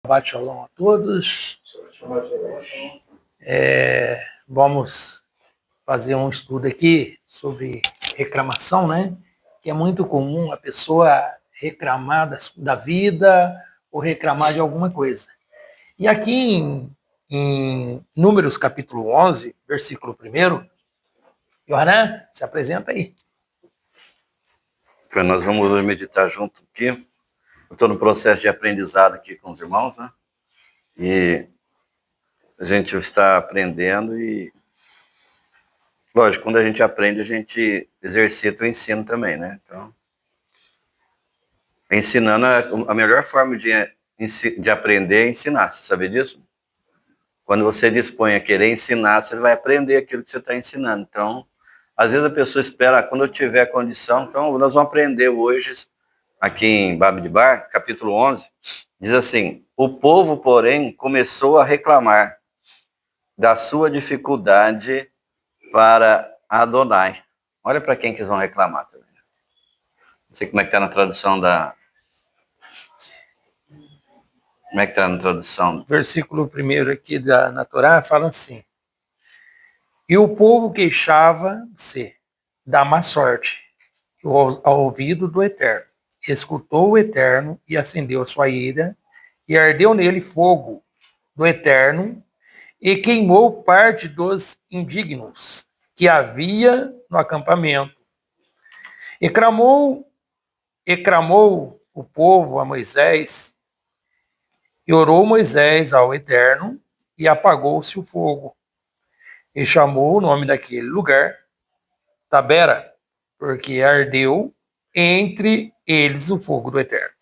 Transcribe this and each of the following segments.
Shabbat Shalom a todos. Vamos fazer um estudo aqui sobre reclamação, né? Que é muito comum a pessoa reclamar da vida ou reclamar de alguma coisa. E aqui em Números capítulo 11, versículo 1, Yohanan, se apresenta aí. Nós vamos meditar junto aqui. Eu estou no processo de aprendizado aqui com os irmãos, né? E a gente está aprendendo e, lógico, quando a gente aprende, a gente exercita o ensino também, né? Então, ensinando, a melhor forma de aprender é ensinar, você sabia disso? Quando você dispõe a querer ensinar, você vai aprender aquilo que você está ensinando. Então, às vezes a pessoa espera, quando eu tiver condição, então nós vamos aprender hoje, aqui em Bamidbar, capítulo 11, diz assim: o povo, porém, começou a reclamar da sua dificuldade para Adonai. Olha para quem que eles vão reclamar também. Não sei como é que está na tradução da... Como é que está na tradução? Versículo 1 aqui na Torá fala assim: e o povo queixava-se da má sorte ao ouvido do Eterno. Escutou o Eterno e acendeu a sua ira, e ardeu nele fogo do Eterno, e queimou parte dos indignos que havia no acampamento. E clamou o povo a Moisés, e orou Moisés ao Eterno, e apagou-se o fogo. E chamou o nome daquele lugar Tabera, porque ardeu entre eles o fogo do Eterno.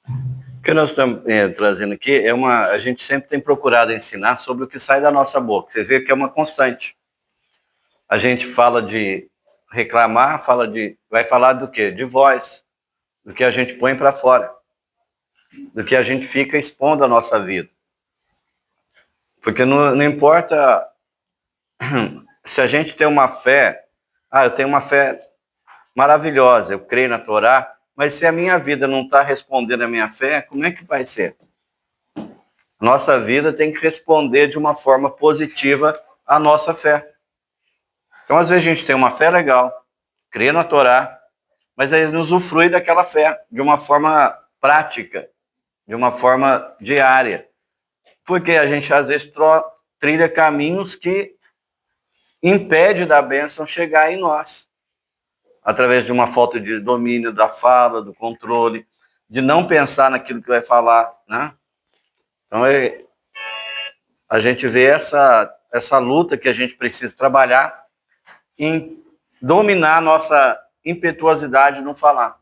O que nós estamos trazendo aqui a gente sempre tem procurado ensinar sobre o que sai da nossa boca. Você vê que é uma constante. A gente fala de reclamar, vai falar do quê? De voz, do que a gente põe para fora, do que a gente fica expondo a nossa vida. Porque não importa se a gente tem uma fé, eu tenho uma fé maravilhosa, eu creio na Torá, mas se a minha vida não está respondendo à minha fé, como é que vai ser? Nossa vida tem que responder de uma forma positiva à nossa fé. Então, às vezes, a gente tem uma fé legal, crê na Torá, mas aí não usufrui daquela fé de uma forma prática, de uma forma diária. Porque a gente, às vezes, trilha caminhos que impedem da bênção chegar em nós. Através de uma falta de domínio da fala, do controle, de não pensar naquilo que vai falar, né? Então, a gente vê essa luta que a gente precisa trabalhar em dominar a nossa impetuosidade no falar.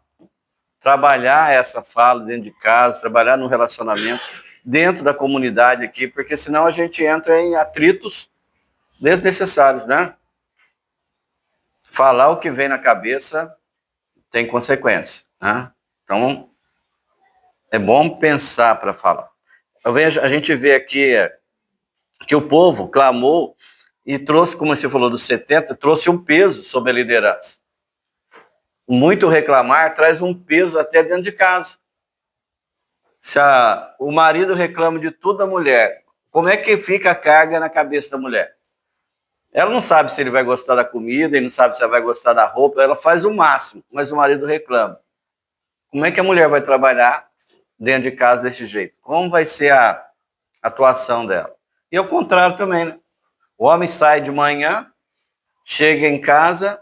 Trabalhar essa fala dentro de casa, trabalhar no relacionamento, dentro da comunidade aqui, porque senão a gente entra em atritos desnecessários, né? Falar o que vem na cabeça tem consequência, né? Então, é bom pensar para falar. A gente vê aqui que o povo clamou e trouxe, como você falou, dos 70, trouxe um peso sobre a liderança. Muito reclamar traz um peso até dentro de casa. Se o marido reclama de tudo da mulher, como é que fica a carga na cabeça da mulher? Ela não sabe se ele vai gostar da comida, ele não sabe se ela vai gostar da roupa, ela faz o máximo, mas o marido reclama. Como é que a mulher vai trabalhar dentro de casa desse jeito? Como vai ser a atuação dela? E ao contrário também, né? O homem sai de manhã, chega em casa,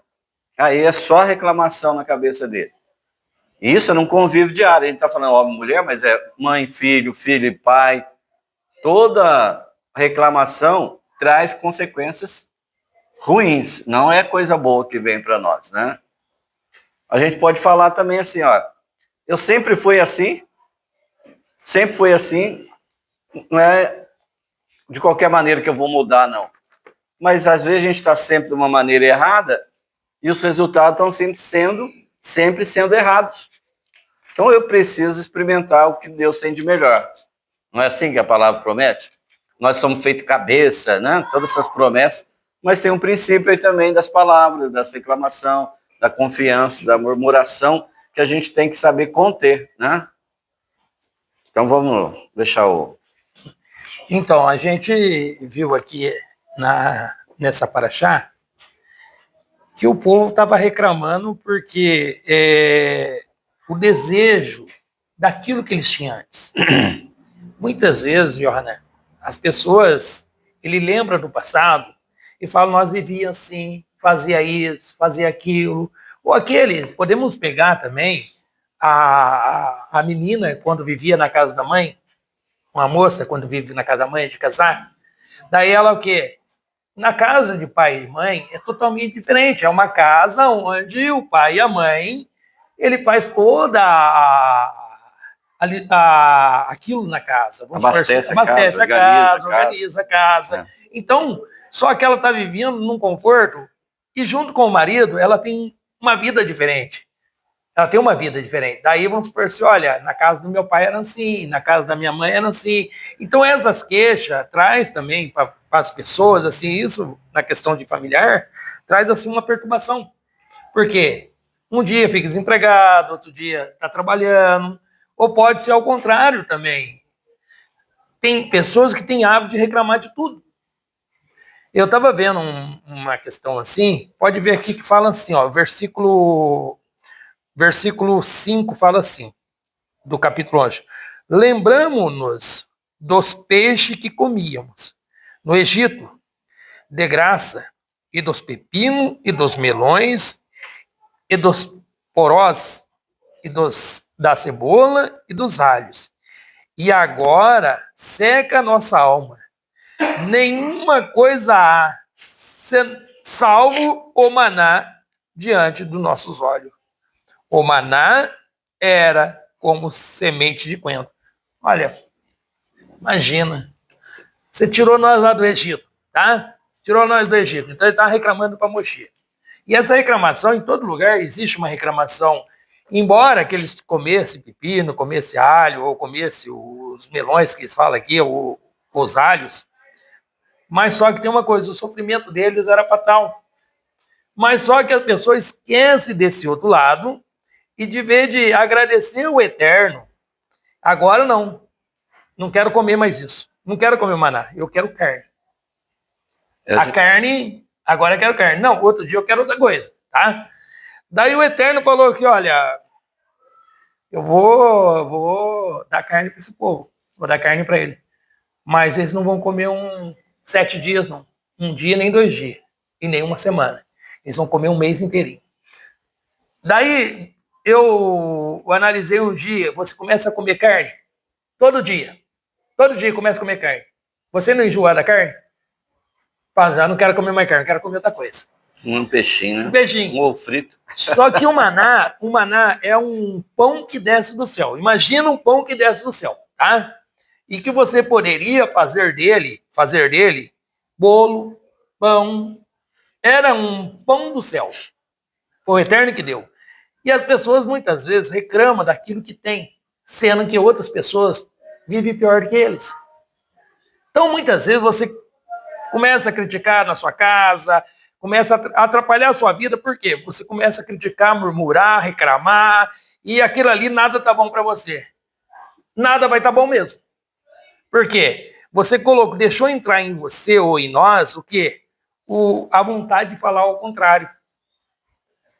aí é só reclamação na cabeça dele. Isso é num convívio diário. A gente está falando homem e mulher, mas é mãe, filho, filho e pai. Toda reclamação traz consequências ruins. Não é coisa boa que vem para nós, né? A gente pode falar também assim, eu sempre fui assim, não é de qualquer maneira que eu vou mudar, não. Mas às vezes a gente está sempre de uma maneira errada e os resultados estão sempre sendo errados. Então eu preciso experimentar o que Deus tem de melhor. Não é assim que a palavra promete? Nós somos feitos cabeça, né? Todas essas promessas, mas tem um princípio aí também das palavras, das reclamação, da confiança, da murmuração, que a gente tem que saber conter, né? Então vamos deixar o... Então, a gente viu aqui nessa paraxá que o povo estava reclamando porque o desejo daquilo que eles tinham antes. Muitas vezes, Johanna, as pessoas, ele lembra do passado e fala, nós vivíamos assim, fazia isso, fazia aquilo. Ou aqueles, podemos pegar também a menina quando vivia na casa da mãe, uma moça quando vive na casa da mãe de casar, daí ela o quê? Na casa de pai e mãe é totalmente diferente. É uma casa onde o pai e a mãe ele faz toda aquilo na casa. Vamos Abastece supor, abastece a casa, organiza a casa. É. Então, só que ela está vivendo num conforto e junto com o marido ela tem uma vida diferente. Ela tem uma vida diferente. Daí vamos supor assim, olha, na casa do meu pai era assim, na casa da minha mãe era assim. Então essas queixas traz também para as pessoas, assim, isso na questão de familiar, traz assim uma perturbação. Por quê? Um dia fica desempregado, outro dia está trabalhando, ou pode ser ao contrário também. Tem pessoas que têm hábito de reclamar de tudo. Eu estava vendo uma questão assim, pode ver aqui que fala assim, ó, versículo 5 fala assim, do capítulo 11. Lembramo-nos dos peixes que comíamos no Egito, de graça, e dos pepinos, e dos melões, e dos porós, e da cebola e dos alhos. E agora seca a nossa alma. Nenhuma coisa há, salvo o maná diante dos nossos olhos. O maná era como semente de coentro. Olha, imagina. Você tirou nós lá do Egito, tá? Tirou nós do Egito. Então ele estava reclamando para Moshe. E essa reclamação, em todo lugar, existe uma reclamação. Embora que eles comessem pepino, comessem alho, ou comessem os melões que eles falam aqui, ou os alhos, mas só que tem uma coisa, o sofrimento deles era fatal. Mas só que a pessoa esquece desse outro lado e de vez de agradecer o Eterno, agora não quero comer mais isso. Não quero comer maná, eu quero carne. A carne, agora eu quero carne. Não, outro dia eu quero outra coisa, tá? Daí o Eterno falou que, olha, eu vou dar carne para esse povo, vou dar carne para ele. Mas eles não vão comer 7 dias, não. Um dia nem 2 dias, e nem uma semana. Eles vão comer um mês inteirinho. Daí eu analisei um dia, você começa a comer carne, todo dia começa a comer carne. Você não enjoa da carne? Fala, já não quero comer mais carne, quero comer outra coisa. Um peixinho, né? Um peixinho. Um ovo frito. Só que o maná é um pão que desce do céu. Imagina um pão que desce do céu, tá? E que você poderia fazer dele bolo, pão. Era um pão do céu. Foi o Eterno que deu. E as pessoas muitas vezes reclamam daquilo que tem, sendo que outras pessoas vivem pior do que eles. Então, muitas vezes você começa a criticar na sua casa, começa a atrapalhar a sua vida, por quê? Você começa a criticar, murmurar, reclamar, e aquilo ali nada tá bom para você. Nada vai estar bom mesmo. Por quê? Você deixou entrar em você ou em nós o quê? A vontade de falar ao contrário.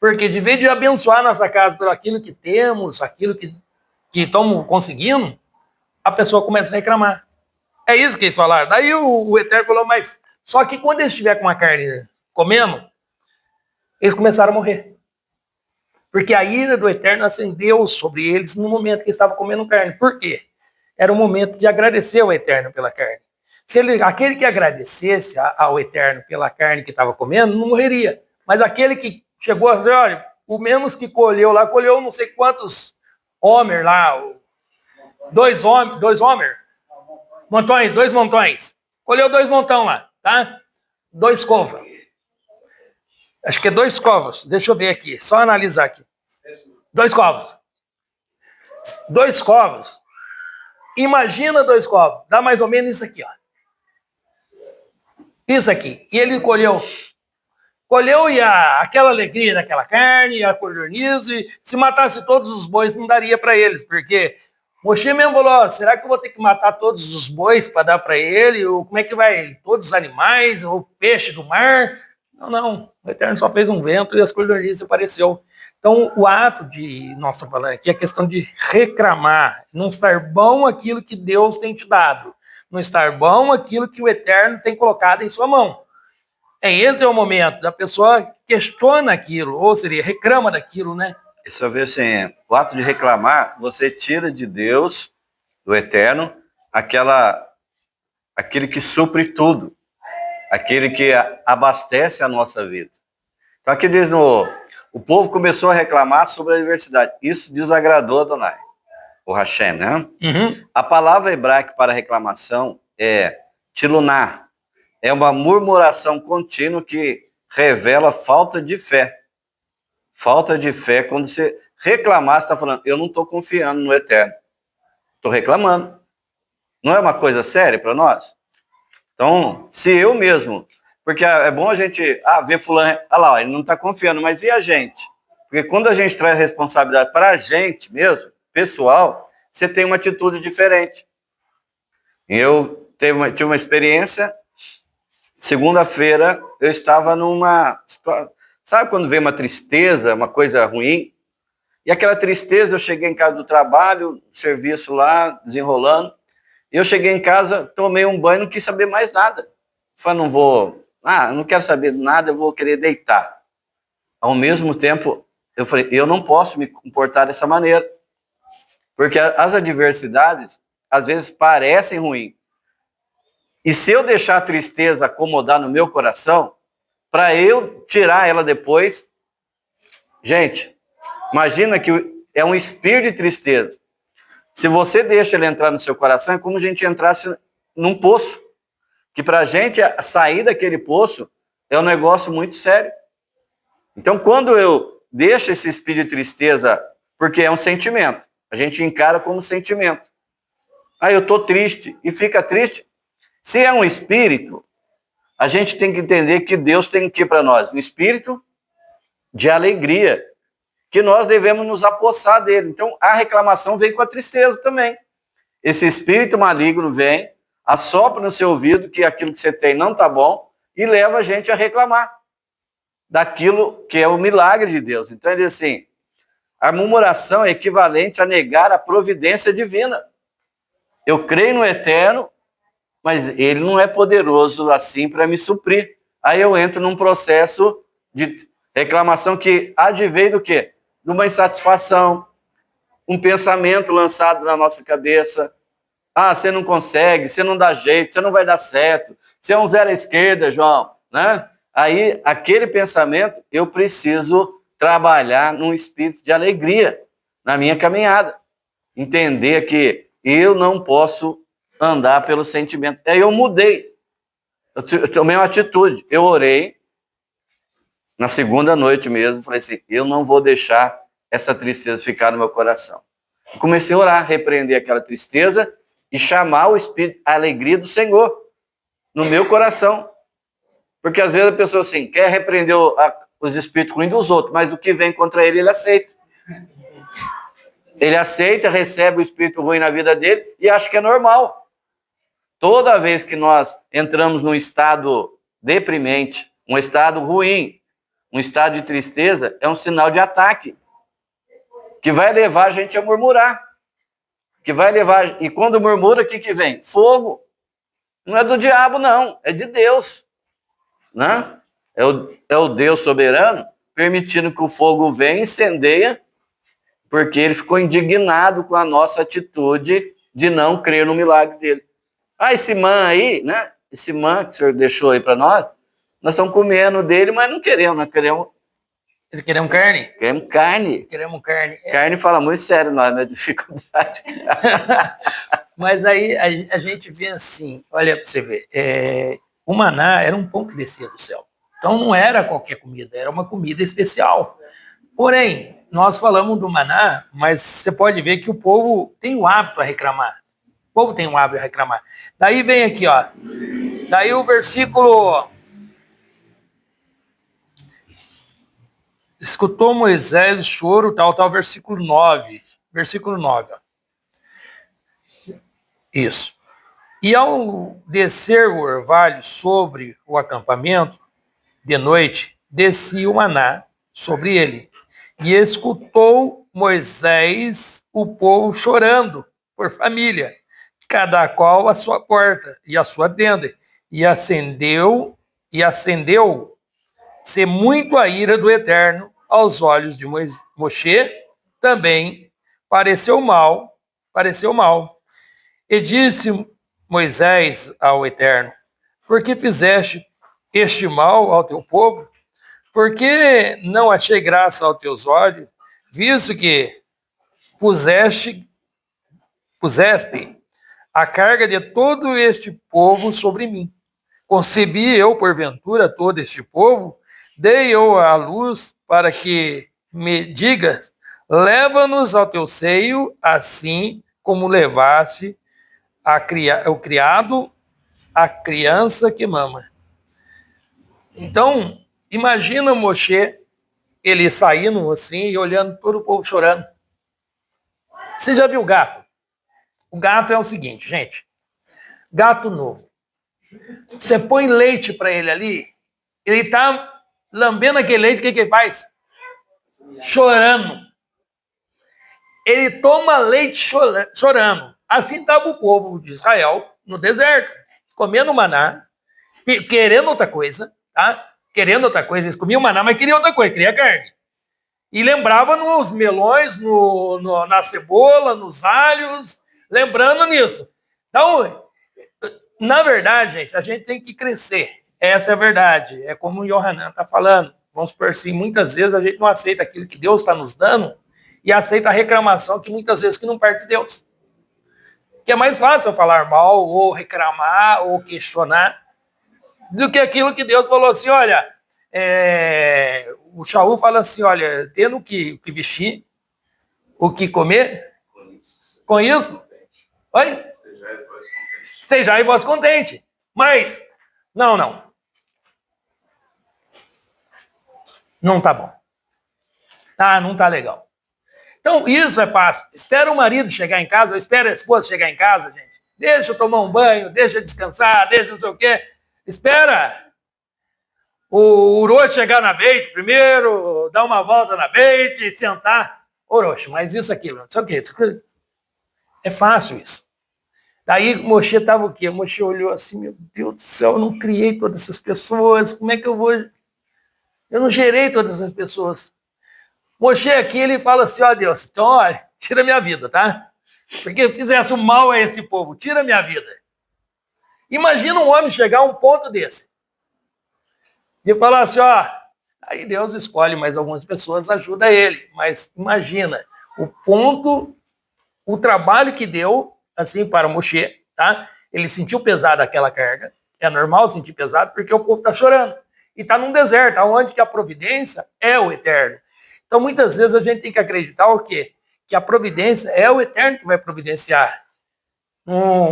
Porque de vez de abençoar nossa casa por aquilo que temos, aquilo que estamos conseguindo, a pessoa começa a reclamar. É isso que eles falaram. Daí o Eterno falou, mas só que quando eles estiverem com a carne comendo, eles começaram a morrer. Porque a ira do Eterno acendeu sobre eles no momento que eles estavam comendo carne. Por quê? Era o momento de agradecer ao Eterno pela carne. Aquele que agradecesse ao Eterno pela carne que estava comendo, não morreria. Mas aquele que chegou a dizer, olha, o menos que colheu lá, colheu não sei quantos homer lá, dois homer, montões, 2 montões. Colheu 2 montão lá, tá? 2 covas. Acho que é 2 covas. Deixa eu ver aqui, só analisar aqui. 2 covas. 2 covas. Imagina 2 covas. Dá mais ou menos isso aqui, ó. Isso aqui. E ele colheu e aquela alegria daquela carne, a codorniz, e se matasse todos os bois não daria para eles, porque Moshe mesmo falou, será que eu vou ter que matar todos os bois para dar para ele? Ou como é que vai? Todos os animais, ou peixe do mar? Não, não. O Eterno só fez um vento e as cordonices apareceu. Então, o ato de, nós estamos falando aqui, é a questão de reclamar, não estar bom aquilo que Deus tem te dado, não estar bom aquilo que o Eterno tem colocado em sua mão. Esse é o momento da pessoa questiona aquilo, ou seria, reclama daquilo, né? Isso eu vejo assim, o ato de reclamar, você tira de Deus, do Eterno, aquele que supre tudo, aquele que abastece a nossa vida. Então aqui diz o povo começou a reclamar sobre a adversidade. Isso desagradou Adonai, o Hashem, né? Uhum. A palavra hebraica para reclamação é tiluná. É uma murmuração contínua que revela falta de fé. Falta de fé, quando você reclamar, você está falando, eu não estou confiando no Eterno. Estou reclamando. Não é uma coisa séria para nós? Então, se eu mesmo, porque é bom a gente ver fulano, lá, ele não está confiando, mas e a gente? Porque quando a gente traz responsabilidade para a gente mesmo, pessoal, você tem uma atitude diferente. Eu tive uma experiência, segunda-feira eu estava numa... Sabe quando vem uma tristeza, uma coisa ruim? E aquela tristeza, eu cheguei em casa do trabalho, serviço lá, desenrolando, e eu cheguei em casa, tomei um banho, não quis saber mais nada. Falei, não quero saber de nada, eu vou querer deitar. Ao mesmo tempo, eu falei, eu não posso me comportar dessa maneira. Porque as adversidades, às vezes, parecem ruins. E se eu deixar a tristeza acomodar no meu coração, para eu tirar ela depois, gente, imagina que é um espírito de tristeza. Se você deixa ele entrar no seu coração, é como se a gente entrasse num poço. Que para a gente sair daquele poço é um negócio muito sério. Então, quando eu deixo esse espírito de tristeza, porque é um sentimento, a gente encara como sentimento. Eu estou triste e fica triste. Se é um espírito, a gente tem que entender que Deus tem aqui para nós um espírito de alegria, que nós devemos nos apossar dele. Então, a reclamação vem com a tristeza também. Esse espírito maligno vem, assopra no seu ouvido que aquilo que você tem não está bom e leva a gente a reclamar daquilo que é o milagre de Deus. Então, ele diz assim, a murmuração é equivalente a negar a providência divina. Eu creio no Eterno, mas ele não é poderoso assim para me suprir. Aí eu entro num processo de reclamação que advém do quê? De uma insatisfação, um pensamento lançado na nossa cabeça. Você não consegue, você não dá jeito, você não vai dar certo, você é um zero à esquerda, João, né? Aí, aquele pensamento, eu preciso trabalhar num espírito de alegria na minha caminhada. Entender que eu não posso andar pelo sentimento. Aí eu mudei. Eu tomei uma atitude. Eu orei na segunda noite mesmo, falei assim, eu não vou deixar essa tristeza ficar no meu coração. Eu comecei a orar, repreender aquela tristeza e chamar o espírito, a alegria do Senhor no meu coração. Porque às vezes a pessoa assim, quer repreender os espíritos ruins dos outros, mas o que vem contra ele, ele aceita. Ele aceita, recebe o espírito ruim na vida dele e acha que é normal. Toda vez que nós entramos num estado deprimente, um estado ruim, um estado de tristeza, é um sinal de ataque, que vai levar a gente a murmurar. Que vai levar. E quando murmura, o que vem? Fogo. Não é do diabo, não, é de Deus. Né? É o Deus soberano permitindo que o fogo venha e incendeia, porque ele ficou indignado com a nossa atitude de não crer no milagre dele. Esse man aí, né? Esse man que o senhor deixou aí para nós estamos comendo dele, mas não queremos, nós queremos. Queremos carne? Queremos carne. Queremos carne. Carne fala muito sério nós, né? Dificuldade. Mas aí a gente vê assim, olha para você ver, o maná era um pão que descia do céu. Então não era qualquer comida, era uma comida especial. Porém, nós falamos do maná, mas você pode ver que o povo tem o hábito a reclamar. O povo tem o hábito a reclamar. Daí vem aqui, ó. Daí o versículo... Escutou Moisés o choro, tal, versículo 9. Versículo 9, ó. Isso. E ao descer o orvalho sobre o acampamento, de noite, descia o maná sobre ele. E escutou Moisés o povo chorando por família, cada qual a sua porta e a sua tenda. E acendeu-se muito a ira do Eterno aos olhos de Moshe, também pareceu mal. E disse Moisés ao Eterno: por que fizeste este mal ao teu povo? Porque não achei graça aos teus olhos, visto que puseste a carga de todo este povo sobre mim. Concebi eu, porventura, todo este povo? Dei eu à luz para que me digas: leva-nos ao teu seio, assim como levaste o criado, a criança que mama. Então, imagina Moshe, ele saindo assim e olhando todo o povo chorando. Você já viu o gato? O gato é o seguinte, gente. Gato novo. Você põe leite para ele ali, ele tá lambendo aquele leite, o que ele faz? Chorando. Ele toma leite chorando. Assim estava o povo de Israel no deserto, comendo maná, querendo outra coisa, tá? Querendo outra coisa. Eles comiam maná, mas queriam outra coisa, queria carne. E lembrava nos melões, na cebola, nos alhos, lembrando nisso. Então, na verdade, gente, a gente tem que crescer. Essa é a verdade. É como o Yohanan está falando. Vamos por assim, muitas vezes a gente não aceita aquilo que Deus está nos dando e aceita a reclamação que muitas vezes que não parte de Deus. Que é mais fácil falar mal, ou reclamar, ou questionar, do que aquilo que Deus falou assim, olha, o Shaul fala assim, olha, tendo o que vestir, o que comer, com isso, oi? Estejai vós contente. Mas, não tá bom. Não tá legal. Então, isso é fácil. Espera o marido chegar em casa, espera a esposa chegar em casa, gente. Deixa eu tomar um banho, deixa eu descansar, deixa não sei o quê. Espera o Orochi chegar na Beit primeiro, dar uma volta na Beit e sentar. Orochi, mas isso, aquilo, não sei o quê. É fácil isso. Daí Moshe estava o quê? Moshe olhou assim, meu Deus do céu, eu não criei todas essas pessoas, como é que eu vou... Eu não gerei todas essas pessoas. Moshe aqui, ele fala assim, ó Deus, então, olha, tira minha vida, tá? Porque fizesse um mal a esse povo, tira minha vida. Imagina um homem chegar a um ponto desse. E falar assim, ó, aí Deus escolhe mais algumas pessoas, ajuda ele. Mas imagina o ponto, o trabalho que deu, assim, para Moshe, tá? Ele sentiu pesado aquela carga. É normal sentir pesado, porque o povo está chorando. E está num deserto, onde que a providência é o Eterno. Então, muitas vezes, a gente tem que acreditar o quê? Que a providência é o Eterno que vai providenciar.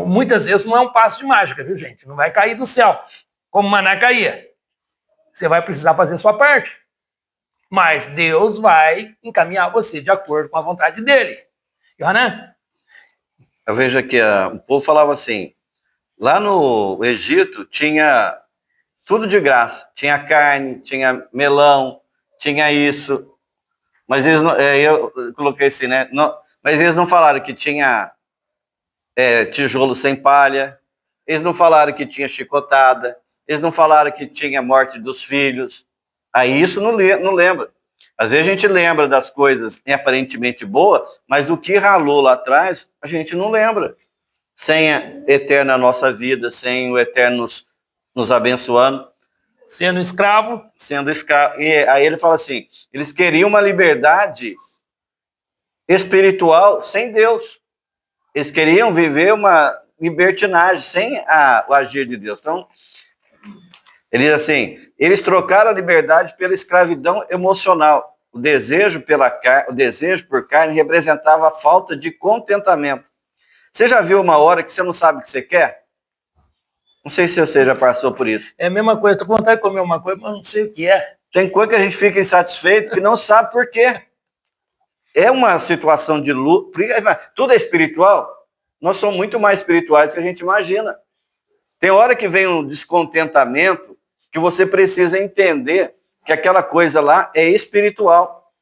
Muitas vezes não é um passo de mágica, viu, gente? Não vai cair do céu, como maná caía. Você vai precisar fazer a sua parte. Mas Deus vai encaminhar você de acordo com a vontade dele. Yohanan? Eu vejo aqui, o povo falava assim, lá no Egito tinha tudo de graça. Tinha carne, tinha melão, tinha isso. Mas eles não, eu coloquei assim, né? Não, mas eles não falaram que tinha tijolo sem palha, eles não falaram que tinha chicotada, eles não falaram que tinha morte dos filhos. Aí isso não lembra. Às vezes a gente lembra das coisas aparentemente boas, mas do que ralou lá atrás, a gente não lembra. Sem a eterna nossa vida, sem o eterno nos abençoando. Sendo escravo. E aí ele fala assim, eles queriam uma liberdade espiritual sem Deus. Eles queriam viver uma libertinagem sem o agir de Deus. Então, ele diz assim, eles trocaram a liberdade pela escravidão emocional. O desejo por carne representava a falta de contentamento. Você já viu uma hora que você não sabe o que você quer? Não sei se você já passou por isso. É a mesma coisa, estou com vontade de comer uma coisa, mas não sei o que é. Tem coisa que a gente fica insatisfeito que não sabe por quê. É uma situação de luta. Tudo é espiritual. nós somos muito mais espirituais do que a gente imagina. Tem hora que vem um descontentamento que você precisa entender que aquela coisa lá é espiritual.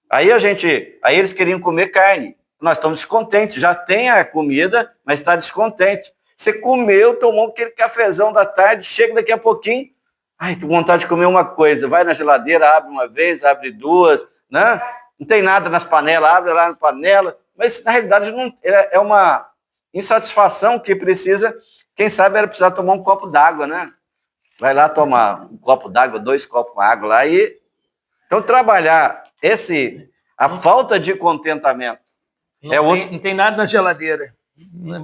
Aí eles queriam comer carne. Nós estamos descontentes, já tem a comida, mas está descontente. Você comeu, tomou aquele cafezão da tarde, chega daqui a pouquinho, ai, tô com vontade de comer uma coisa, vai na geladeira, abre uma vez, abre duas, né? Não tem nada nas panelas, abre lá na panela, mas na realidade não, é uma insatisfação que precisa, quem sabe era precisar tomar um copo d'água, né? Vai lá tomar um copo d'água, 2 copos com água lá e... Então trabalhar a falta de contentamento. Não tem nada na geladeira.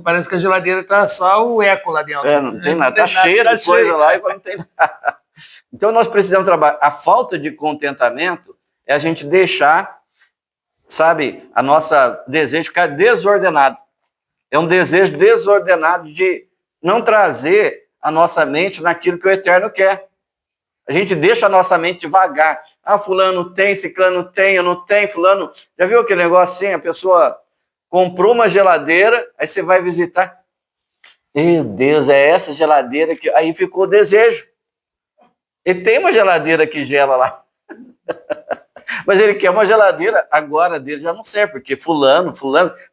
Parece que a geladeira está só o eco lá dentro. Não tem nada, está cheia de coisa lá e não tem nada. Então nós precisamos trabalhar. A falta de contentamento é a gente deixar, sabe, a nossa desejo ficar desordenado. É um desejo desordenado de não trazer a nossa mente naquilo que o Eterno quer. A gente deixa a nossa mente devagar. Ah, fulano tem, ciclano tem, eu não tenho, fulano... Já viu aquele negócio assim? A pessoa comprou uma geladeira, aí você vai visitar. Meu Deus, é essa geladeira que... Aí ficou o desejo. Ele tem uma geladeira que gela lá. Mas ele quer uma geladeira, agora dele já não serve, porque fulano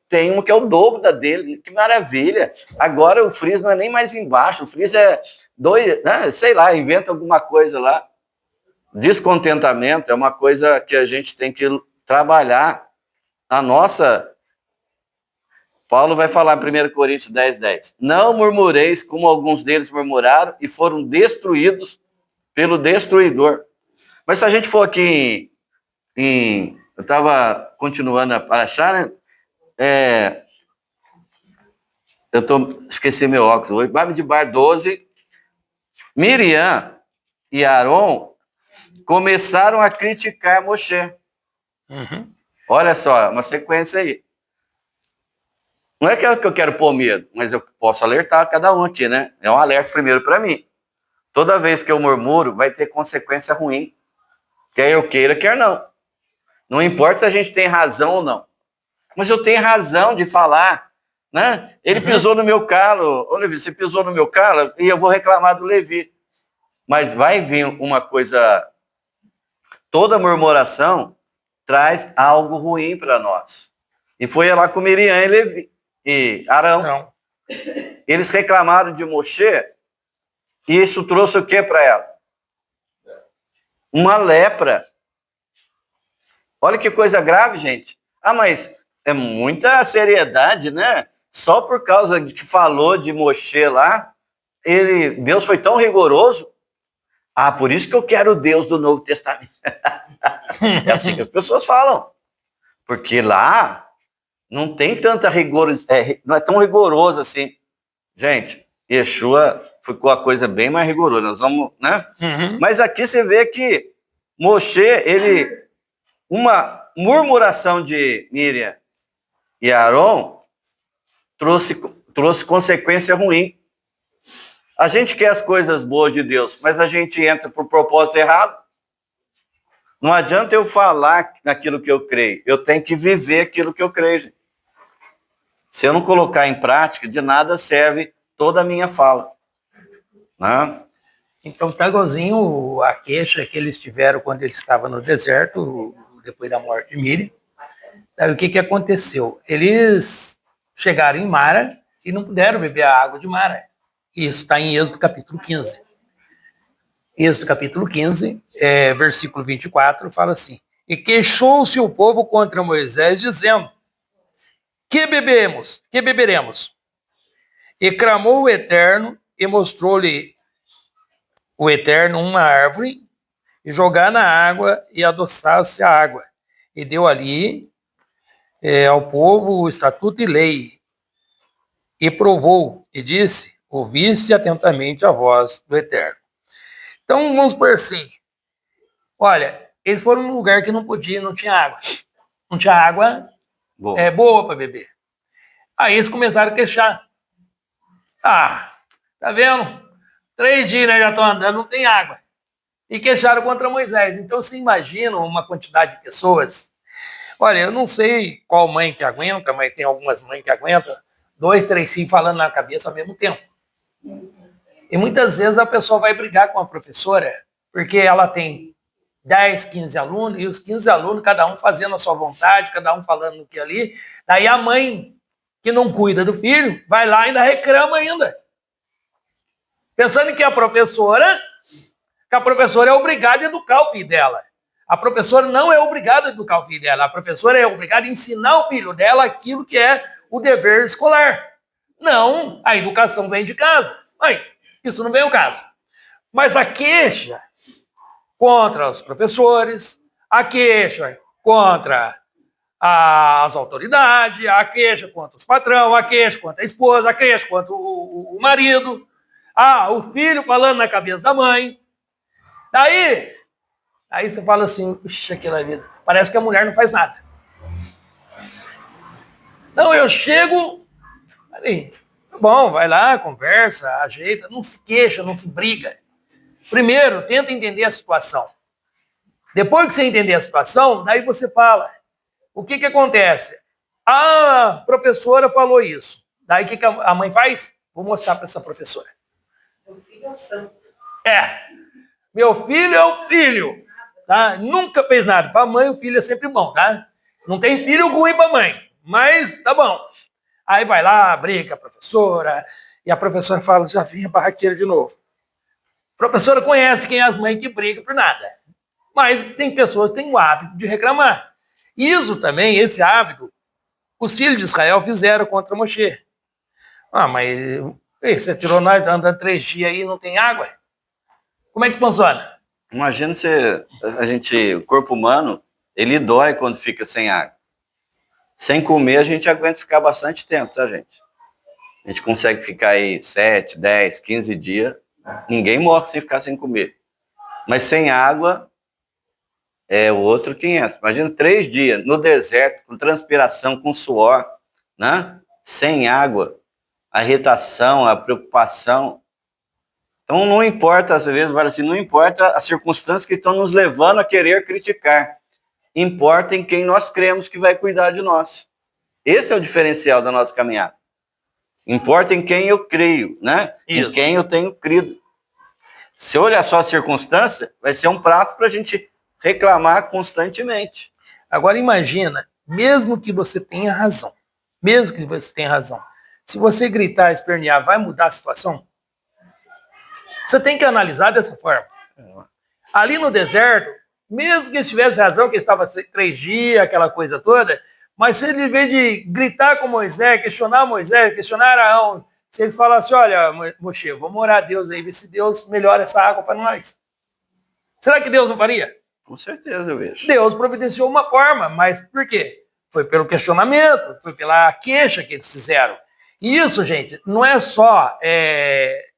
tem uma que é o dobro da dele. Que maravilha. Agora o freezer não é nem mais embaixo, o freezer é 2, né? Sei lá, inventa alguma coisa lá. Descontentamento é uma coisa que a gente tem que trabalhar. A nossa... Paulo vai falar em 1 Coríntios 10:10. Não murmureis como alguns deles murmuraram e foram destruídos pelo destruidor. Mas se a gente for aqui eu estava continuando a achar, né? Esqueci meu óculos hoje. Bamidbar 12. Miriam e Aaron começaram a criticar Moshe. Uhum. Olha só, uma sequência aí. Não é que eu quero pôr medo, mas eu posso alertar cada um aqui, né? É um alerta primeiro para mim. Toda vez que eu murmuro, vai ter consequência ruim. Quer eu queira, quer não. Não importa se a gente tem razão ou não. Mas eu tenho razão de falar, né? Ele pisou no meu calo. Ô, Levi, você pisou no meu calo e eu vou reclamar do Levi. Mas vai vir uma coisa... Toda murmuração traz algo ruim para nós. E foi lá com Miriam e Levi e Arão. Não. Eles reclamaram de Moshe e isso trouxe o que para ela? Uma lepra. Olha que coisa grave, gente. Ah, mas é muita seriedade, né? Só por causa de que falou de Moshe lá, Deus foi tão rigoroso. Ah, por isso que eu quero o Deus do Novo Testamento. É assim que as pessoas falam. Porque lá não tem tanta rigor, não é tão rigoroso assim. Gente, Yeshua ficou a coisa bem mais rigorosa. Nós vamos, né? Uhum. Mas aqui você vê que Moshe, uma murmuração de Miriam e Aaron trouxe consequência ruim. A gente quer as coisas boas de Deus, mas a gente entra por propósito errado. Não adianta eu falar naquilo que eu creio, eu tenho que viver aquilo que eu creio. Gente. Se eu não colocar em prática, de nada serve toda a minha fala. Né? Então tá igualzinho a queixa que eles tiveram quando eles estavam no deserto, depois da morte de Miriam. Aí, o que aconteceu? Eles chegaram em Mara e não puderam beber a água de Mara. Isso está em Êxodo capítulo 15. Êxodo capítulo 15, versículo 24, fala assim: E queixou-se o povo contra Moisés, dizendo: Que bebemos? Que beberemos? E clamou o Eterno, e mostrou-lhe o Eterno uma árvore, e jogar na água, e adoçasse a água. E deu ali ao povo o estatuto e lei. E provou, e disse: Ouviste atentamente a voz do Eterno. Então, vamos por assim. Olha, eles foram num lugar que não podia, não tinha água. Não tinha água boa para beber. Aí eles começaram a queixar. Ah, tá vendo? 3 dias, né, já estão andando, não tem água. E queixaram contra Moisés. Então, você imagina uma quantidade de pessoas. Olha, eu não sei qual mãe que aguenta, mas tem algumas mães que aguentam. 2, 3 filhos falando na cabeça ao mesmo tempo. E muitas vezes a pessoa vai brigar com a professora porque ela tem 10, 15 alunos, e os 15 alunos, cada um fazendo a sua vontade, cada um falando no que ali. Daí a mãe, que não cuida do filho, vai lá e ainda reclama ainda. Pensando que a professora é obrigada a educar o filho dela. A professora não é obrigada a educar o filho dela. A professora é obrigada a ensinar o filho dela aquilo que é o dever escolar. Não, a educação vem de casa. Mas isso não vem ao caso. Mas a queixa contra os professores, a queixa contra as autoridades, a queixa contra os patrão, a queixa contra a esposa, a queixa contra o marido, o filho falando na cabeça da mãe. Aí você fala assim, puxa, aquela vida, parece que a mulher não faz nada. Não, eu chego, ali, bom, vai lá, conversa, ajeita, não se queixa, não se briga. Primeiro, tenta entender a situação. Depois que você entender a situação, daí você fala. O que acontece? A professora falou isso. Daí o que a mãe faz? Vou mostrar para essa professora. Meu filho é o santo. Meu filho é o filho. Tá? Nunca fez nada. Para a mãe, o filho é sempre bom, tá? Não tem filho ruim para a mãe, mas tá bom. Aí vai lá, briga com a professora, e a professora fala, já vinha barraqueira de novo. A professora conhece quem é as mães que brigam por nada. Mas tem pessoas que têm o hábito de reclamar. Isso também, esse hábito, os filhos de Israel fizeram contra Moshe. Mas você tirou nós andando 3 dias aí e não tem água? Como é que funciona? Imagina o corpo humano, ele dói quando fica sem água. Sem comer, a gente aguenta ficar bastante tempo, tá, gente? A gente consegue ficar aí 7, 10, 15 dias. Ninguém morre sem ficar sem comer. Mas sem água, é o outro 500. Imagina 3 dias no deserto, com transpiração, com suor, né? Sem água, a irritação, a preocupação. Então não importa, às vezes, assim, não importa as circunstâncias que estão nos levando a querer criticar. Importa em quem nós cremos que vai cuidar de nós. Esse é o diferencial da nossa caminhada. Importa em quem eu creio, né? Isso. Em quem eu tenho crido. Se olhar só a circunstância, vai ser um prato para a gente reclamar constantemente. Agora imagina, mesmo que você tenha razão, se você gritar, espernear, vai mudar a situação? Você tem que analisar dessa forma. Ali no deserto, mesmo que ele tivesse razão, que estava 3 dias, aquela coisa toda, mas se ele, em vez de gritar com Moisés, questionar Arão, se ele falasse, olha, Moshe, vamos orar a Deus aí, ver se Deus melhora essa água para nós. Será que Deus não faria? Com certeza, eu vejo. Deus providenciou uma forma, mas por quê? Foi pelo questionamento, foi pela queixa que eles fizeram. E isso, gente, não é só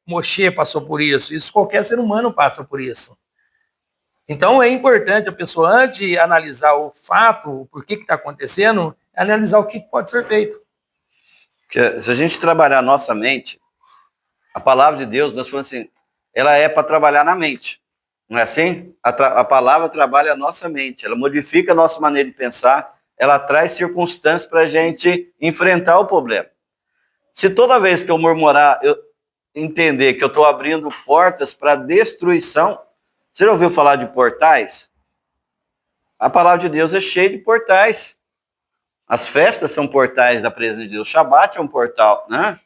Moshe passou por isso qualquer ser humano passa por isso. Então é importante a pessoa, antes de analisar o fato, por que está acontecendo, analisar o que pode ser feito. Porque se a gente trabalhar a nossa mente, a palavra de Deus, nós falamos assim, ela é para trabalhar na mente. Não é assim? A palavra trabalha a nossa mente, ela modifica a nossa maneira de pensar, ela traz circunstâncias para a gente enfrentar o problema. Se toda vez que eu murmurar, eu entender que eu estou abrindo portas para destruição, você já ouviu falar de portais? A palavra de Deus é cheia de portais. As festas são portais da presença de Deus. O Shabat é um portal, né?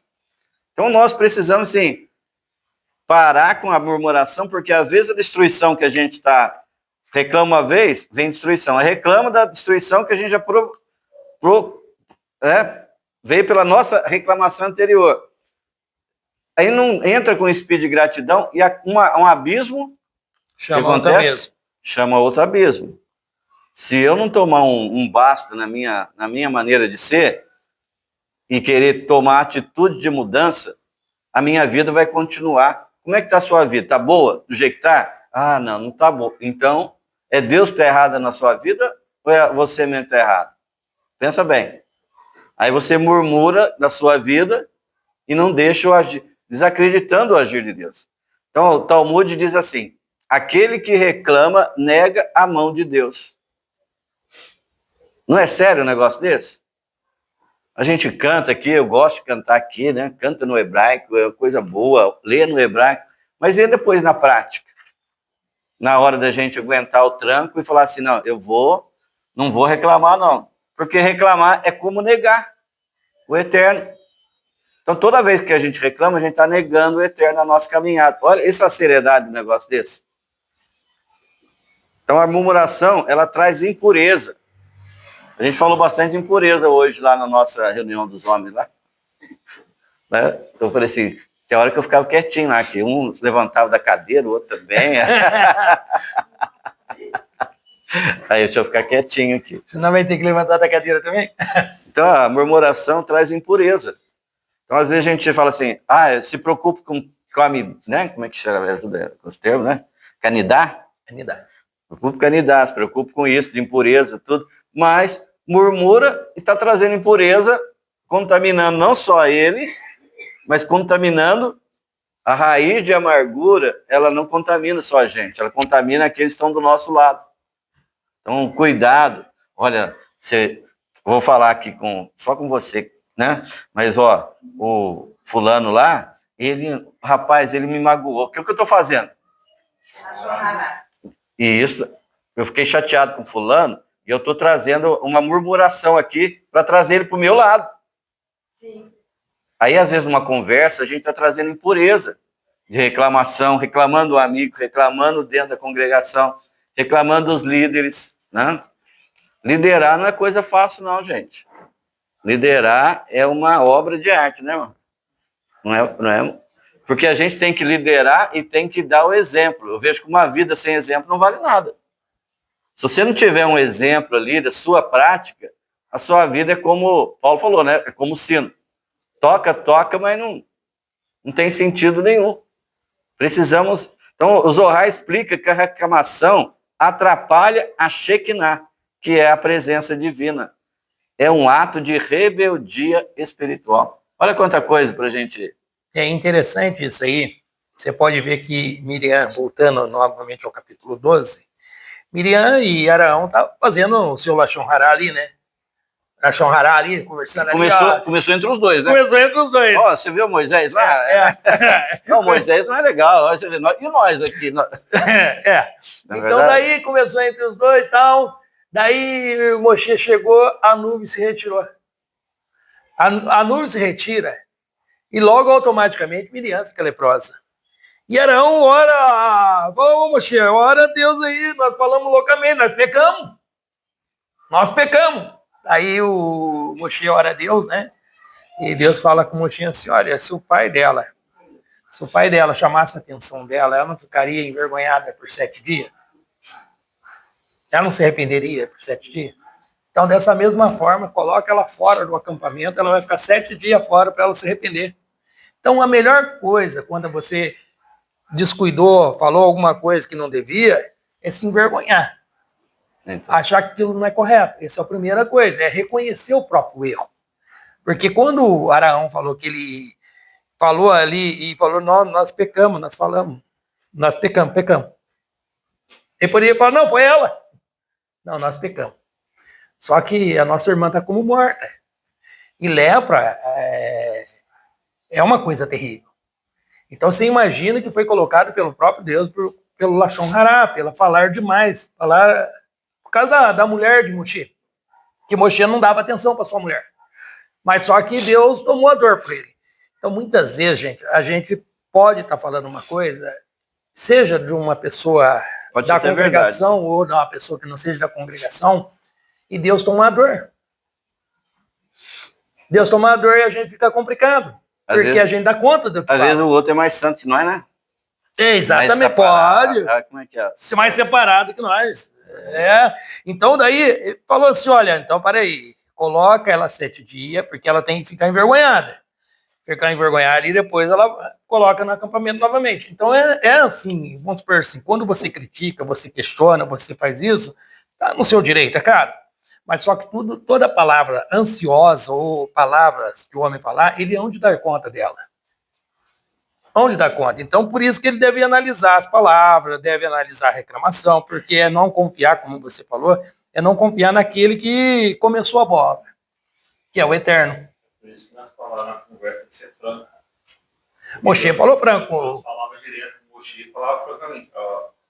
Então nós precisamos, sim, parar com a murmuração, porque às vezes a destruição que a gente reclama uma vez, vem destruição. Reclama da destruição que a gente já veio pela nossa reclamação anterior. Aí não entra com espírito de gratidão e um abismo chama outro abismo. Chama outro abismo. Se eu não tomar um basta na minha maneira de ser e querer tomar atitude de mudança, a minha vida vai continuar. Como é que está a sua vida? Está boa? Do jeito que está? Não está boa. Então, é Deus que está errado na sua vida ou é você mesmo que está errado? Pensa bem. Aí você murmura na sua vida e não deixa o agir, desacreditando o agir de Deus. Então, o Talmud diz assim, aquele que reclama nega a mão de Deus. Não é sério um negócio desse? A gente canta aqui, eu gosto de cantar aqui, né? Canta no hebraico, é coisa boa, lê no hebraico, mas e depois na prática? Na hora da gente aguentar o tranco e falar assim, não, não vou reclamar não, porque reclamar é como negar o eterno. Então toda vez que a gente reclama, a gente está negando o eterno na nossa caminhada. Olha, essa é a seriedade do negócio desse. Então a murmuração, ela traz impureza. A gente falou bastante de impureza hoje lá na nossa reunião dos homens lá. Né? Eu falei assim, tem hora que eu ficava quietinho lá, que um levantava da cadeira, o outro também. Aí deixa eu ficar quietinho aqui. Senão vai ter que levantar da cadeira também? Então a murmuração traz impureza. Então às vezes a gente fala assim, se preocupe com a, né? Como é que chama? Ajuda com os termos, né? Canidar. Canidar. Preocupe com canidar, se preocupe com isso, de impureza, tudo. Mas murmura e está trazendo impureza, contaminando não só ele, mas contaminando a raiz de amargura. Ela não contamina só a gente, ela contamina aqueles que estão do nosso lado. Então, cuidado. Olha, vou falar aqui só com você, né? Mas, o fulano lá, rapaz, ele me magoou. O que eu estou fazendo? E isso, eu fiquei chateado com fulano, e eu estou trazendo uma murmuração aqui para trazer ele para o meu lado. Sim. Aí, às vezes, numa conversa, a gente está trazendo impureza de reclamação, reclamando do amigo, reclamando dentro da congregação, reclamando dos líderes, né? Liderar não é coisa fácil, não, gente. Liderar é uma obra de arte, né, irmão? Não é? Porque a gente tem que liderar e tem que dar o exemplo. Eu vejo que uma vida sem exemplo não vale nada. Se você não tiver um exemplo ali da sua prática, a sua vida é como Paulo falou, né? É como sino. Toca, mas não tem sentido nenhum. Precisamos... Então, o Zohar explica que a reclamação atrapalha a Shekinah, que é a presença divina. É um ato de rebeldia espiritual. Olha quanta coisa para a gente... É interessante isso aí. Você pode ver que Miriam, voltando novamente ao capítulo 12, Miriam e Arão estavam fazendo o seu Lashon Hará ali, né? Lashon Hará ali, conversando ali. Começou entre os dois, né? Começou entre os dois. Você viu Moisés lá? Não, Moisés não é legal. E nós aqui? Então daí começou entre os dois e tal. Daí Moshe chegou, a nuvem se retirou. A nuvem se retira e logo automaticamente Miriam fica leprosa. E Arão ora, vamos Moshe, ora a Deus aí, nós falamos loucamente, nós pecamos. Aí o Moshe ora a Deus, né? E Deus fala com o Moshe assim, olha, se o pai dela chamasse a atenção dela, ela não ficaria envergonhada por 7 dias? Ela não se arrependeria por 7 dias? Então, dessa mesma forma, coloca ela fora do acampamento, ela vai ficar 7 dias fora para ela se arrepender. Então, a melhor coisa, quando você descuidou, falou alguma coisa que não devia, é se envergonhar. Então. Achar que aquilo não é correto. Essa é a primeira coisa, é reconhecer o próprio erro. Porque quando o Arão falou que ele falou ali e falou, nós pecamos, nós pecamos. Ele poderia falar, não, foi ela. Não, nós pecamos. Só que a nossa irmã está como morta. E lepra é uma coisa terrível. Então você imagina que foi colocado pelo próprio Deus, pelo Lashon Hará, pela falar demais, por causa da mulher de Moshe. Que Moshe não dava atenção para sua mulher. Mas só que Deus tomou a dor por ele. Então muitas vezes, gente, a gente pode estar falando uma coisa, seja de uma pessoa da congregação ou de uma pessoa que não seja da congregação, e Deus toma a dor. Deus toma a dor e a gente fica complicado. Porque a gente dá conta do que fala. Às vezes o outro é mais santo que nós, né? Exatamente, pode. Como é que é? Ser mais separado que nós. Então daí, falou assim, olha, então peraí, coloca ela 7 dias, porque ela tem que ficar envergonhada. Ficar envergonhada e depois ela coloca no acampamento novamente. Então é assim, vamos supor assim, quando você critica, você questiona, você faz isso, tá no seu direito, é claro. Mas só que toda palavra ansiosa ou palavras que o homem falar, ele é onde dar conta dela. Onde dar conta. Então, por isso que ele deve analisar as palavras, deve analisar a reclamação, porque é não confiar, como você falou, é não confiar naquele que começou a boa obra. que é o eterno. Por isso que nós falamos na conversa de ser franco. Moshe falou franco. Eu falava direto com o Moshe, falava francamente.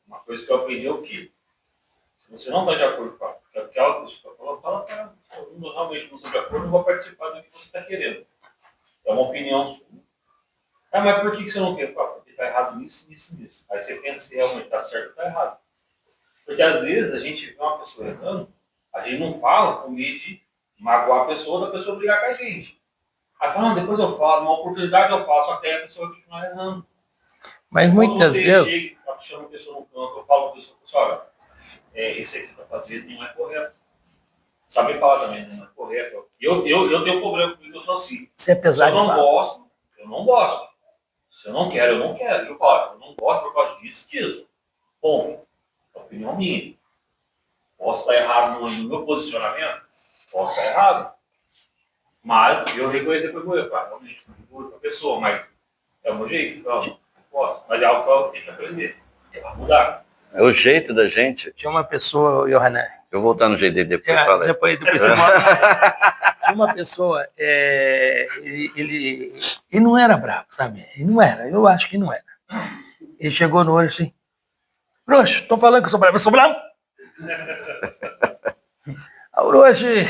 Uma coisa que eu aprendi é o quê? Se você não está de acordo com aquela pessoa, fala para ela. Eu realmente não estou de acordo, não vou participar do que você está querendo. É uma opinião sua. Ah, mas por que você não quer? Fala, porque está errado nisso, nisso, nisso. Aí você pensa se realmente está certo ou está errado. Porque às vezes a gente vê uma pessoa errando, a gente não fala com medo de magoar a pessoa, da pessoa brigar com a gente. Aí fala, não, depois eu falo, uma oportunidade eu falo, só que aí a pessoa vai continuar errando. Mas muitas Quando vezes... você chega, chama a pessoa no canto, eu falo com a pessoa, olha, isso aí que você está fazendo não é correto. Sabe falar também, não é correto. Eu tenho problema comigo, eu sou assim. Você é Se pesado eu de não falar. gosto, eu não gosto. Se eu não quero, eu não quero. Eu falo, eu não gosto por causa disso. Bom, é a opinião minha. Posso estar errado no meu posicionamento? Posso estar errado. Mas eu reconheço depois que eu falo, realmente, não é a pessoa, mas é o meu jeito. Eu falo, não posso. Mas é algo que eu tenho que aprender. A mudar. É o jeito da gente. Tinha uma pessoa, Yohanan. Eu vou voltar no jeito dele depois. Fala aí. Depois você volta. Tinha uma pessoa, ele não era bravo, sabe? Ele não era, eu acho que não era. Ele chegou no olho assim, Orochi, tô falando que eu sou bravo? A Orochi,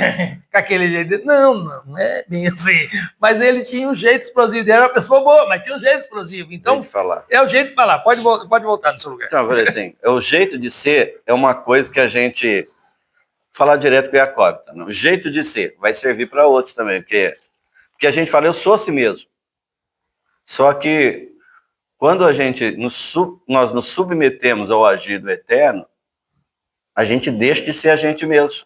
com aquele jeito dele, não é bem assim. Mas ele tinha um jeito explosivo, ele era uma pessoa boa, mas tinha um jeito explosivo. Então, falar. é o jeito de falar, pode voltar no seu lugar. Então, assim, o jeito de ser é uma coisa que a gente... Falar direto com a Jacob, tá? O jeito de ser vai servir para outros também, porque a gente fala, eu sou assim mesmo. Só que quando nós nos submetemos ao agir do Eterno, a gente deixa de ser a gente mesmo.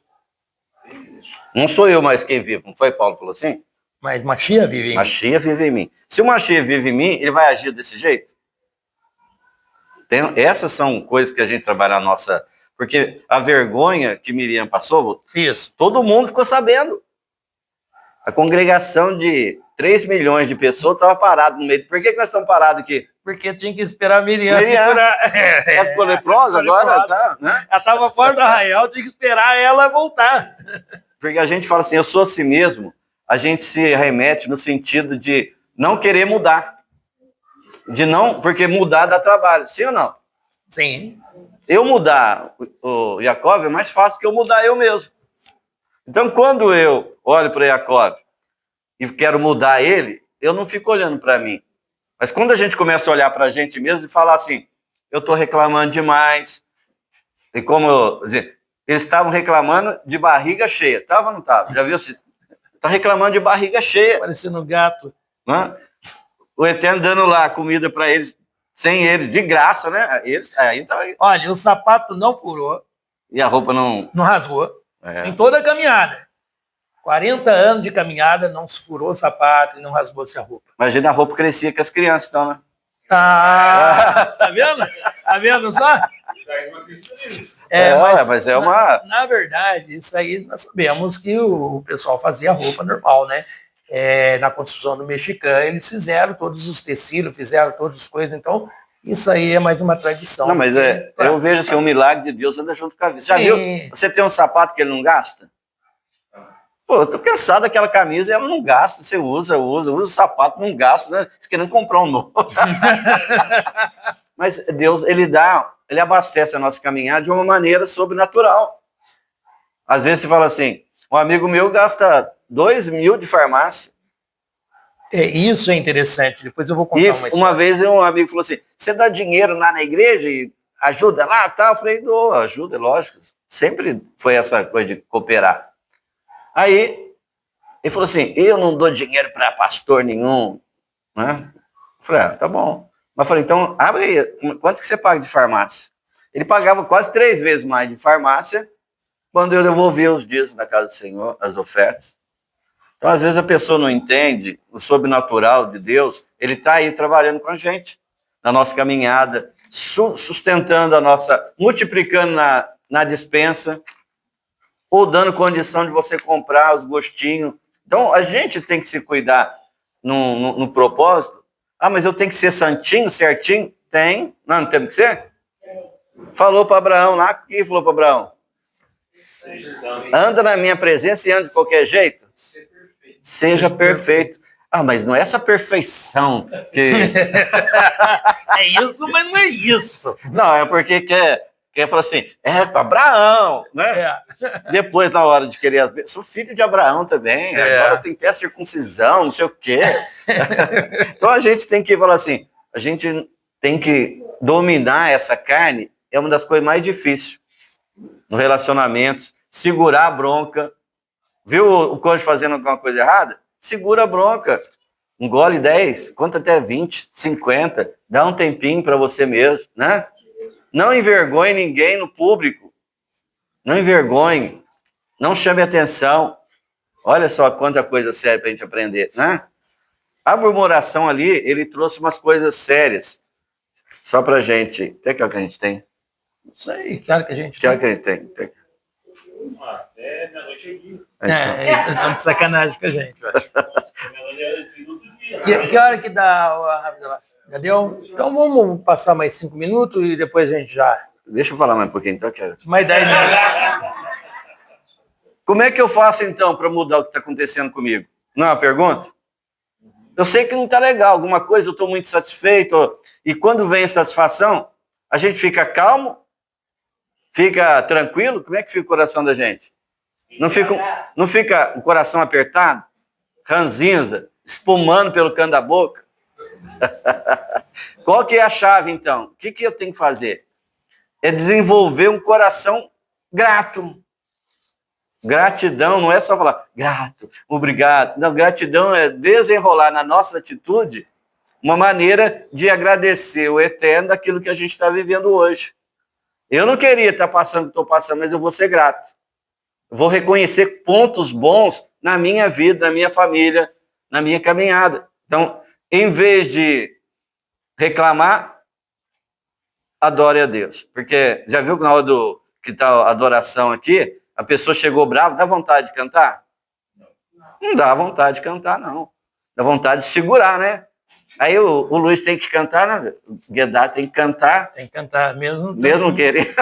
Não sou eu mais quem vive, não foi Paulo que falou assim? Mas Machia vive em mim. Machia vive em mim. Se o Machia vive em mim, ele vai agir desse jeito? Essas são coisas que a gente trabalha na nossa... Porque a vergonha que Miriam passou, Isso. todo mundo ficou sabendo. A congregação de 3 milhões de pessoas estava parada no meio. Por que nós estamos parados aqui? Porque tinha que esperar a Miriam se curar. Ela ficou leprosa agora? Tá, né? Ela estava fora do arraial, tinha que esperar ela voltar. Porque a gente fala assim, eu sou assim mesmo, a gente se remete no sentido de não querer mudar. Porque mudar dá trabalho, sim ou não? Sim. Eu mudar o Jacob é mais fácil que eu mudar eu mesmo. Então, quando eu olho para Jacob e quero mudar ele, eu não fico olhando para mim. Mas quando a gente começa a olhar para a gente mesmo e falar assim, eu estou reclamando demais, e como eles estavam reclamando de barriga cheia, estava ou não estava? Já viu? Está reclamando de barriga cheia. Parecendo um gato. Né? O Eterno dando lá comida para eles, sem eles, de graça, né? Aí tá... Olha, o sapato não furou. E a roupa não... Não rasgou. Em toda a caminhada. 40 anos de caminhada, não se furou o sapato e não rasgou-se a roupa. Imagina, a roupa crescia com as crianças, então, né? Tá vendo? Tá vendo só? Mas é uma... Na verdade, isso aí nós sabemos que o pessoal fazia roupa normal, né? Na construção do mexicano, eles fizeram todos os tecidos, fizeram todas as coisas, então isso aí é mais uma tradição. Não, mas eu vejo assim, o milagre de Deus anda junto com a vida. Já viu? Você tem um sapato que ele não gasta? Pô, eu tô cansado daquela camisa e ela não gasta. Você usa o sapato, não gasta, né? Você querendo comprar um novo. Mas Deus, ele abastece a nossa caminhada de uma maneira sobrenatural. Às vezes você fala assim, um amigo meu gasta 2.000 de farmácia. Isso é interessante, depois eu vou contar uma história. Uma vez um amigo falou assim, você dá dinheiro lá na igreja e ajuda lá, tá? Eu falei, dou, ajuda, lógico. Sempre foi essa coisa de cooperar. Aí, ele falou assim, eu não dou dinheiro para pastor nenhum. Né? Eu falei, tá bom. Mas eu falei, então, abre aí, quanto que você paga de farmácia? Ele pagava quase 3 vezes mais de farmácia quando eu devolvia os dízimos na casa do Senhor, as ofertas. Então, às vezes a pessoa não entende o sobrenatural de Deus, ele está aí trabalhando com a gente, na nossa caminhada, sustentando a nossa, multiplicando na despensa, ou dando condição de você comprar os gostinhos. Então, a gente tem que se cuidar no propósito. Ah, mas eu tenho que ser santinho, certinho? Tem. Não temos que ser? Falou para Abraão lá, o que falou para Abraão? Anda na minha presença e anda de qualquer jeito? Seja perfeito. Ah, mas não é essa perfeição que... É isso, mas não é isso. Não, é porque quer falar assim, para Abraão, né? É. Depois, na hora de querer... Sou filho de Abraão também, agora tem que ter a circuncisão, não sei o quê. Então a gente tem que falar assim, a gente tem que dominar essa carne, é uma das coisas mais difíceis no relacionamento, segurar a bronca. Viu o cônjuge fazendo alguma coisa errada? Segura a bronca. Engole 10, conta até 20, 50, dá um tempinho para você mesmo, né? Não envergonhe ninguém no público. Não envergonhe. Não chame atenção. Olha só quanta coisa séria para a gente aprender, né? A murmuração ali, ele trouxe umas coisas sérias. Só pra gente. Até que é o que a gente tem? Não sei, claro que a gente Que hora que a gente tem? Até meia-noite é dia. estão de sacanagem com a gente, eu acho. Meia-noite é dia do dia. Que hora que dá? Já deu? Então vamos passar mais 5 minutos e depois a gente já... Deixa eu falar mais um pouquinho, então, quero. Mais 10 minutos. Como é que eu faço, então, para mudar o que está acontecendo comigo? Não é uma pergunta? Eu sei que não está legal, alguma coisa, eu estou muito satisfeito. E quando vem a satisfação, a gente fica calmo, fica tranquilo. Como é que fica o coração da gente? Não fica o coração apertado, ranzinza, espumando pelo canto da boca? Qual que é a chave, então? O que eu tenho que fazer? É desenvolver um coração grato. Gratidão não é só falar grato, obrigado. Não, gratidão é desenrolar na nossa atitude uma maneira de agradecer o eterno daquilo que a gente está vivendo hoje. Eu não queria estar passando o que estou passando, mas eu vou ser grato. Eu vou reconhecer pontos bons na minha vida, na minha família, na minha caminhada. Então, em vez de reclamar, adore a Deus. Porque já viu que na hora que está a adoração aqui, a pessoa chegou brava, dá vontade de cantar? Não dá vontade de cantar, não. Dá vontade de segurar, né? Aí o Luiz tem que cantar, né? O Guedá tem que cantar. Tem que cantar mesmo. Mesmo querendo.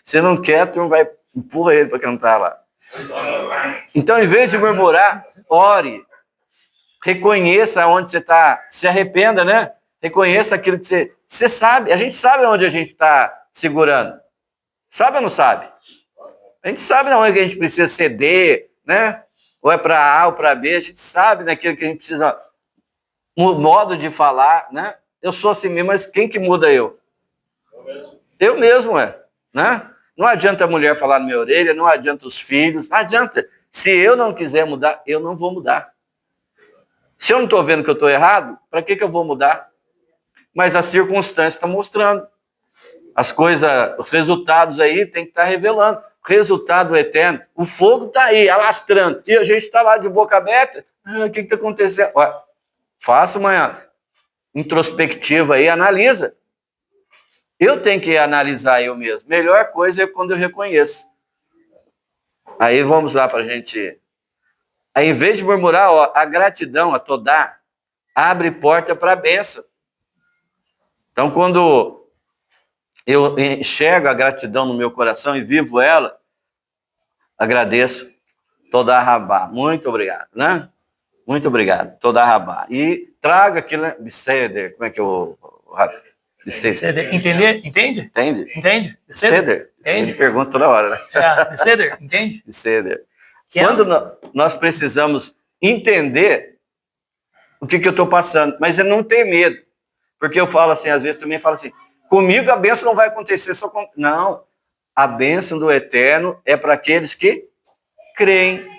Se não quer, tu vai empurra ele para cantar lá. Então, em vez de murmurar, ore. Reconheça onde você está. Se arrependa, né? Reconheça aquilo que você sabe. A gente sabe onde a gente está segurando. Sabe ou não sabe? A gente sabe onde a gente precisa ceder, né? Ou é para A ou para B, a gente sabe naquilo que a gente precisa. Um modo de falar, né? Eu sou assim mesmo, mas quem que muda eu? Eu mesmo, né? Não adianta a mulher falar na minha orelha, não adianta os filhos, não adianta. Se eu não quiser mudar, eu não vou mudar. Se eu não estou vendo que eu estou errado, para que eu vou mudar? Mas a circunstância está mostrando. As coisas, os resultados aí tem que estar revelando. Resultado eterno. O fogo está aí, alastrando. E a gente está lá de boca aberta. O que está acontecendo? Olha, faça uma introspectiva aí, analisa. Eu tenho que analisar eu mesmo. Melhor coisa é quando eu reconheço. Aí vamos lá para a gente... Aí, em vez de murmurar, ó, a gratidão, a todá, abre porta para a bênção. Então, quando eu enxergo a gratidão no meu coração e vivo ela, agradeço todá rabá. Muito obrigado, né? Muito obrigado, todá rabá. E traga aquilo, né? Biceder, como é que eu... Biceder. Entende? Entende? Entende? Biceder. Entende? Ele pergunta toda hora, né? Biceder, entende? Biceder. Quando nós precisamos entender o que eu estou passando, mas eu não tenho medo. Porque eu falo assim, às vezes também falo assim, comigo a bênção não vai acontecer só com... Não, a bênção do eterno é para aqueles que creem.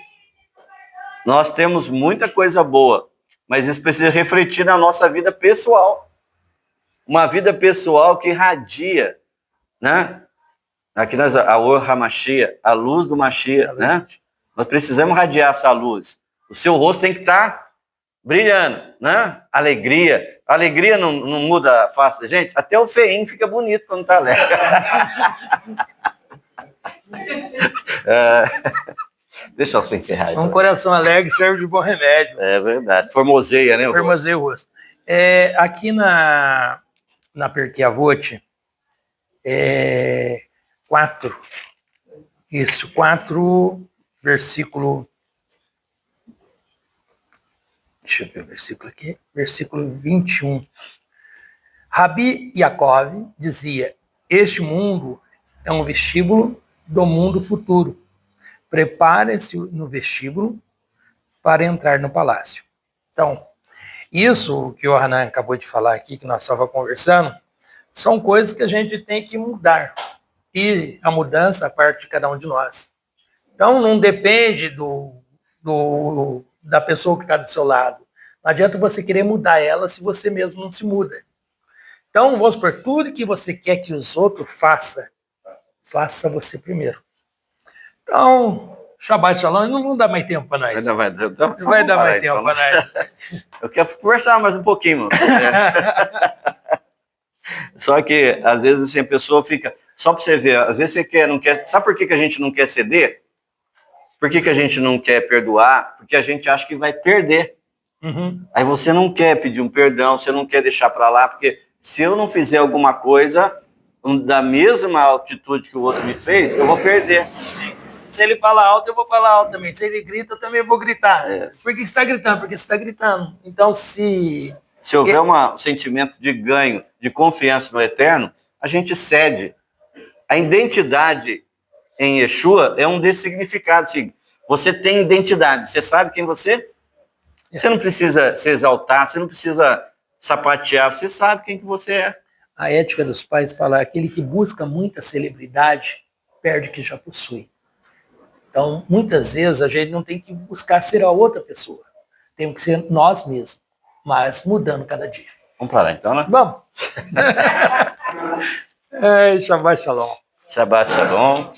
Nós temos muita coisa boa, mas isso precisa refletir na nossa vida pessoal. Uma vida pessoal que irradia, né? Aqui nós, a Or HaMashiach, a luz do Mashiach, né? Nós precisamos radiar essa luz. O seu rosto tem que estar brilhando, né? Alegria. A alegria não muda a face da gente? Até o feinho fica bonito quando está alegre. Deixa eu encerrar. Um coração alegre serve de bom remédio. É verdade. Formoseia, né? Formoseia o rosto. Aqui na Pirkei Avot, 4, versículo Deixa eu ver o versículo aqui. Versículo 21. Rabi Yaakov dizia: este mundo é um vestíbulo do mundo futuro. Prepare-se no vestíbulo para entrar no palácio. Então, isso que o Hanan acabou de falar aqui, que nós estávamos conversando, são coisas que a gente tem que mudar. E a mudança parte de cada um de nós. Então, não depende da pessoa que está do seu lado. Não adianta você querer mudar ela se você mesmo não se muda. Então, vamos supor, tudo que você quer que os outros façam, faça você primeiro. Então, Shabbat Shalom, não dá mais tempo para nós. Ainda vai Vai dar mais tempo para nós. Eu quero conversar mais um pouquinho, mano. Só que, às vezes, assim, a pessoa fica... Só para você ver, às vezes você quer, não quer... Sabe por que a gente não quer ceder? Por que a gente não quer perdoar? Porque a gente acha que vai perder. Uhum. Aí você não quer pedir um perdão, você não quer deixar para lá, porque se eu não fizer alguma coisa da mesma altitude que o outro me fez, eu vou perder. Se ele fala alto, eu vou falar alto também. Se ele grita, eu também vou gritar. Por que você está gritando? Porque você está gritando. Então, se houver um sentimento de ganho, de confiança no Eterno, a gente cede. A identidade em Yeshua é um desses significados. Você tem identidade, você sabe quem você é? Você não precisa se exaltar, você não precisa sapatear, você sabe quem que você é. A ética dos pais fala: aquele que busca muita celebridade perde o que já possui. Então, muitas vezes, a gente não tem que buscar ser a outra pessoa. Temos que ser nós mesmos, mas mudando cada dia. Vamos parar então, né? Vamos! Shabbat Shalom. Shabbat Shalom.